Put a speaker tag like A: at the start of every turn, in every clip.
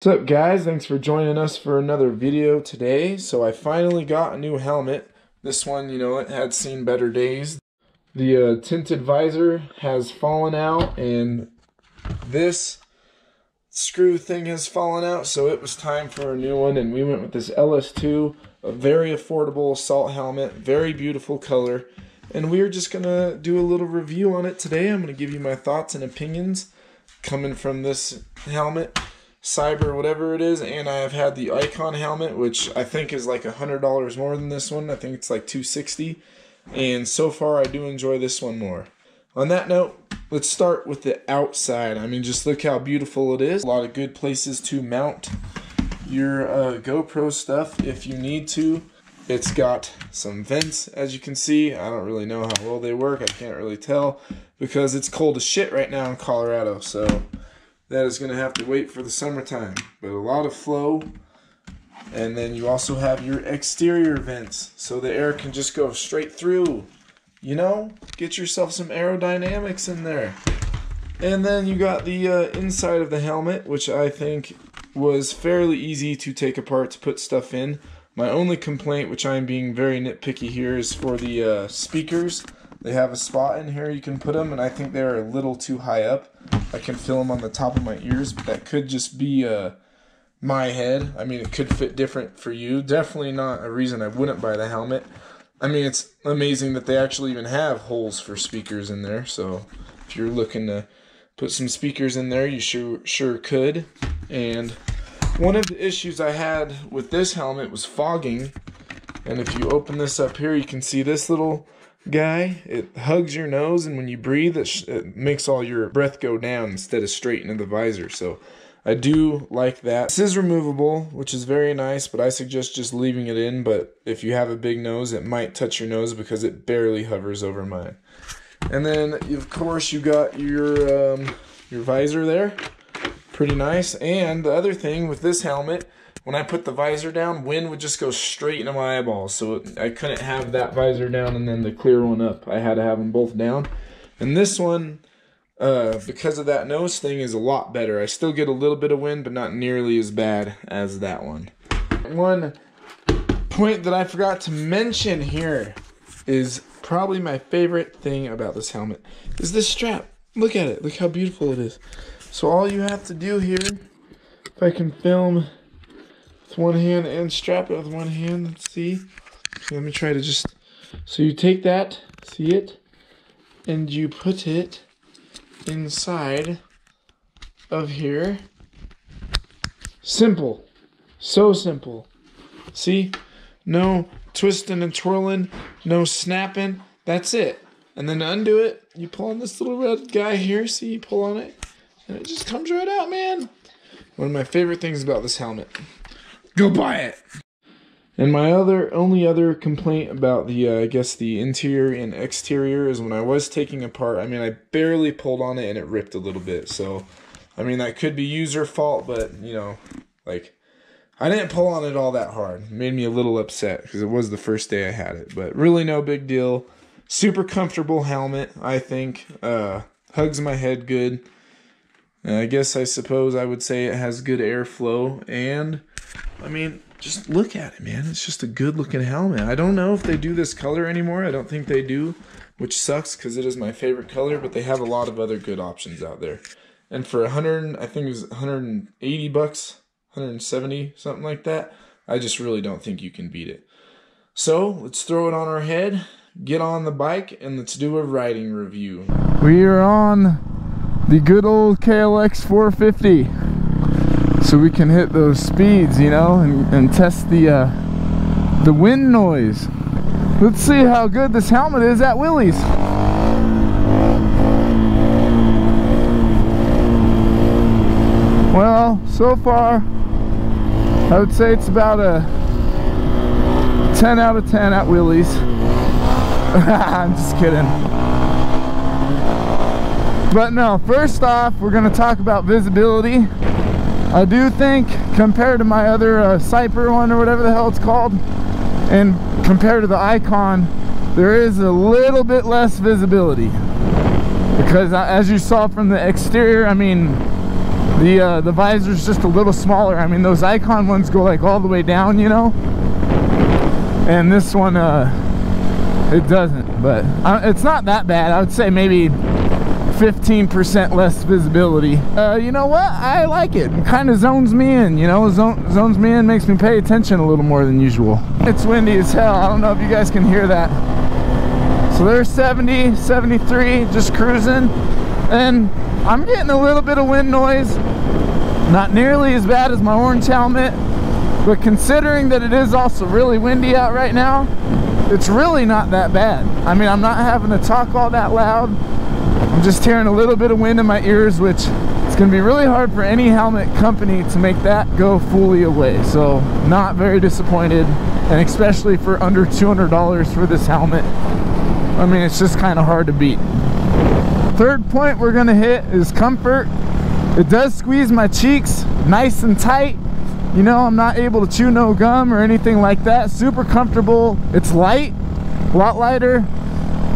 A: What's up guys, thanks for joining us for another video today. So I finally got a new helmet. This one, it had seen better days. The tinted visor has fallen out and this screw thing has fallen out, so it was time for a new one, and we went with this LS2, a very affordable assault helmet, very beautiful color, and we're just gonna do a little review on it today. I'm gonna give you my thoughts and opinions coming from this helmet. Cyber whatever it is, and I have had the Icon helmet, which I think is like $100 more than this one. I think it's like $260, and so far I do enjoy this one more. On that note, let's start with the outside. I mean, just look how beautiful it is. A lot of good places to mount your GoPro stuff if you need to. It's got some vents, as you can see. I don't really know how well they work. I can't really tell because it's cold as shit right now in Colorado, so that is going to have to wait for the summertime. But a lot of flow. And then you also have your exterior vents, so the air can just go straight through. Get yourself some aerodynamics in there. And then you got the inside of the helmet, which I think was fairly easy to take apart to put stuff in. My only complaint, which I'm being very nitpicky here, is for the speakers. They have a spot in here you can put them, and I think they're a little too high up. I can feel them on the top of my ears, but that could just be my head. I mean, it could fit different for you. Definitely not a reason I wouldn't buy the helmet. I mean, it's amazing that they actually even have holes for speakers in there. So if you're looking to put some speakers in there, you sure could. And one of the issues I had with this helmet was fogging. And if you open this up here, you can see this little guy. It hugs your nose, and when you breathe, it makes all your breath go down instead of straight into the visor. So I do like that. This is removable, which is very nice, but I suggest just leaving it in. But if you have a big nose, it might touch your nose because it barely hovers over mine. And then, of course, you got your visor there. Pretty nice. And the other thing with this helmet, when I put the visor down, wind would just go straight into my eyeballs. So I couldn't have that visor down and then the clear one up. I had to have them both down. And this one, because of that nose thing, is a lot better. I still get a little bit of wind, but not nearly as bad as that one. One point that I forgot to mention here is probably my favorite thing about this helmet is this strap. Look at it. Look how beautiful it is. So all you have to do here, if I can film with one hand and strap it with one hand, let's see. Let me try to just, so you take that, see it, and you put it inside of here. Simple. So simple. See? No twisting and twirling, no snapping. That's it. And then to undo it, you pull on this little red guy here. See, you pull on it, and it just comes right out, man. One of my favorite things about this helmet. Go buy it! And my only other complaint about the, I guess the interior and exterior is when I was taking apart, I mean, I barely pulled on it and it ripped a little bit. So, I mean, that could be user fault, but, I didn't pull on it all that hard. It made me a little upset because it was the first day I had it. But really no big deal. Super comfortable helmet, I think. Hugs my head good. I suppose I would say it has good airflow. And, I mean, just look at it, man. It's just a good looking helmet. I don't know if they do this color anymore. I don't think they do, which sucks because it is my favorite color, but they have a lot of other good options out there. And for I think it was $180, 170, something like that, I just really don't think you can beat it. So let's throw it on our head, get on the bike, and let's do a riding review. We are on the good old KLX 450. So we can hit those speeds, and test the wind noise. Let's see how good this helmet is at wheelies. Well, so far, I would say it's about a 10 out of 10 at wheelies. I'm just kidding. But no, first off, we're going to talk about visibility. I do think, compared to my other Cyper one or whatever the hell it's called, and compared to the Icon, there is a little bit less visibility. Because as you saw from the exterior, I mean, The visor's just a little smaller. I mean, those Icon ones go like all the way down, you know, and this one it doesn't, but it's not that bad. I would say maybe 15% less visibility. You know what? I like it. It kind of zones me in, you know, zones me in, makes me pay attention a little more than usual. It's windy as hell. I don't know if you guys can hear that. So there's 70, 73, just cruising, and I'm getting a little bit of wind noise. Not nearly as bad as my orange helmet, but considering that it is also really windy out right now, it's really not that bad. I mean, I'm not having to talk all that loud. I'm just hearing a little bit of wind in my ears, which it's going to be really hard for any helmet company to make that go fully away. So not very disappointed, and especially for under $200 for this helmet. I mean, it's just kind of hard to beat. Third point we're going to hit is comfort. It does squeeze my cheeks nice and tight. You know, I'm not able to chew no gum or anything like that. Super comfortable. It's light, a lot lighter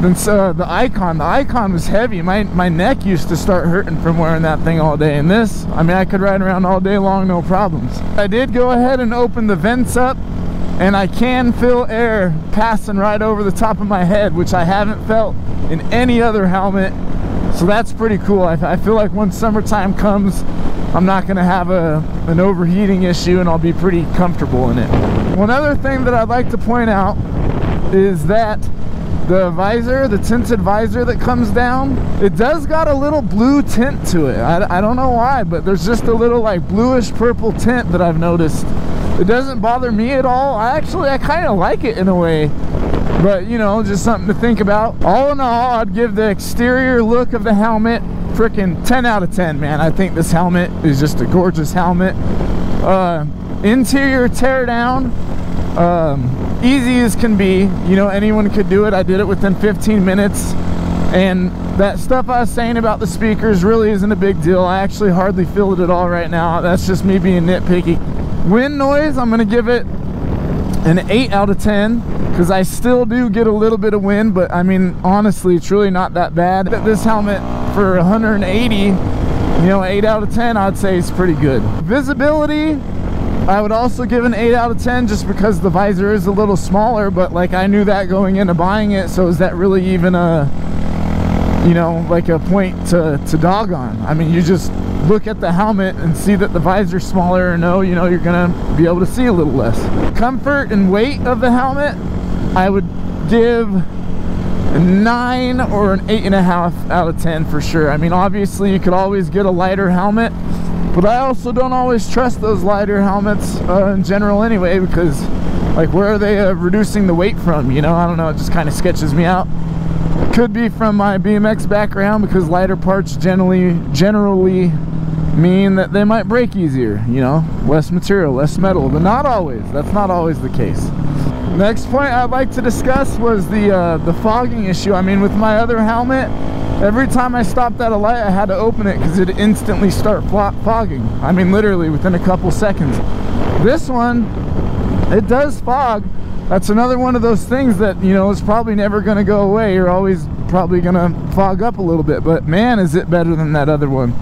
A: than the Icon. The Icon was heavy. My neck used to start hurting from wearing that thing all day. And this, I mean, I could ride around all day long, no problems. I did go ahead and open the vents up, and I can feel air passing right over the top of my head, which I haven't felt in any other helmet. So that's pretty cool. I feel like once summertime comes, I'm not going to have an overheating issue, and I'll be pretty comfortable in it. One other thing that I'd like to point out is that the visor, the tinted visor that comes down, it does got a little blue tint to it. I don't know why, but there's just a little like bluish purple tint that I've noticed. It doesn't bother me at all. I kind of like it in a way, but you know, just something to think about. All in all, I'd give the exterior look of the helmet freaking 10 out of 10, man. I think this helmet is just a gorgeous helmet. Interior teardown, easy as can be. You know, anyone could do it. I did it within 15 minutes. And that stuff I was saying about the speakers really isn't a big deal. I actually hardly feel it at all right now. That's just me being nitpicky. Wind noise, I'm gonna give it an 8 out of 10, because I still do get a little bit of wind, but I mean, honestly, it's really not that bad. This helmet for 180, you know, 8 out of 10, I'd say is pretty good. Visibility, I would also give an 8 out of 10, just because the visor is a little smaller, but like I knew that going into buying it, so is that really even a, you know, like a point to dog on? I mean, you just look at the helmet and see that the visor's smaller, or no, you know, you're gonna be able to see a little less. Comfort and weight of the helmet, I would give a 9 or an 8.5 out of 10 for sure. I mean, obviously you could always get a lighter helmet, but I also don't always trust those lighter helmets in general anyway, because like, where are they reducing the weight from? You know, I don't know, it just kind of sketches me out. Could be from my BMX background, because lighter parts generally mean that they might break easier, you know, less material, less metal, but not always. That's not always the case. Next point I'd like to discuss was the fogging issue. I mean, with my other helmet, every time I stopped at a light, I had to open it because it'd instantly start fogging. I mean, literally within a couple seconds. This one, it does fog. That's another one of those things that, you know, is probably never going to go away. You're always probably going to fog up a little bit, but man, is it better than that other one.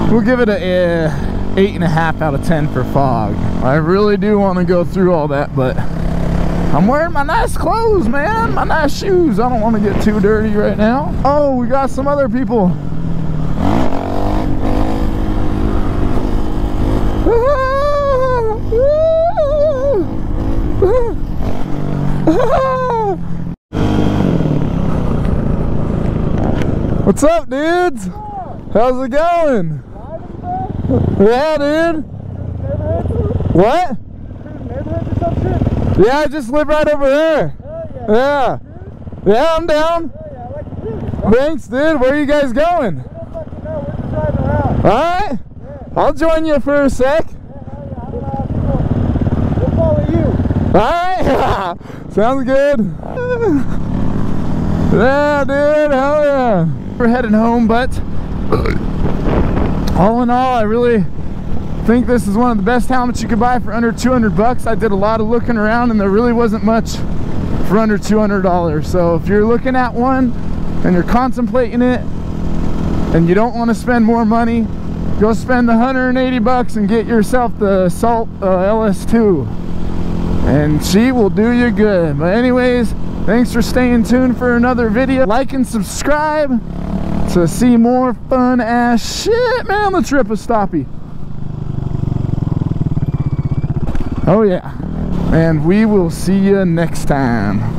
A: We'll give it a 8.5 out of 10 for fog. I really do want to go through all that, but I'm wearing my nice clothes, man, my nice shoes. I don't want to get too dirty right now. Oh, we got some other people. What's up, dudes? How's it going? Yeah, dude. What? Yeah, I just live right over there. Yeah. Yeah, I'm down. Thanks, dude. Where are you guys going? Alright. I'll join you for a sec.
B: We'll follow you.
A: Alright. Sounds good. Yeah, dude. Hell yeah. We're heading home, but all in all, I really think this is one of the best helmets you could buy for under 200 bucks. I did a lot of looking around and there really wasn't much for under $200. So if you're looking at one and you're contemplating it and you don't want to spend more money, Go spend the $180 and get yourself the Assault LS2, and she will do you good. But anyways, thanks for staying tuned for another video. Like and subscribe to see more fun ass shit, man. Let's rip a stoppie. Oh yeah, and we will see you next time.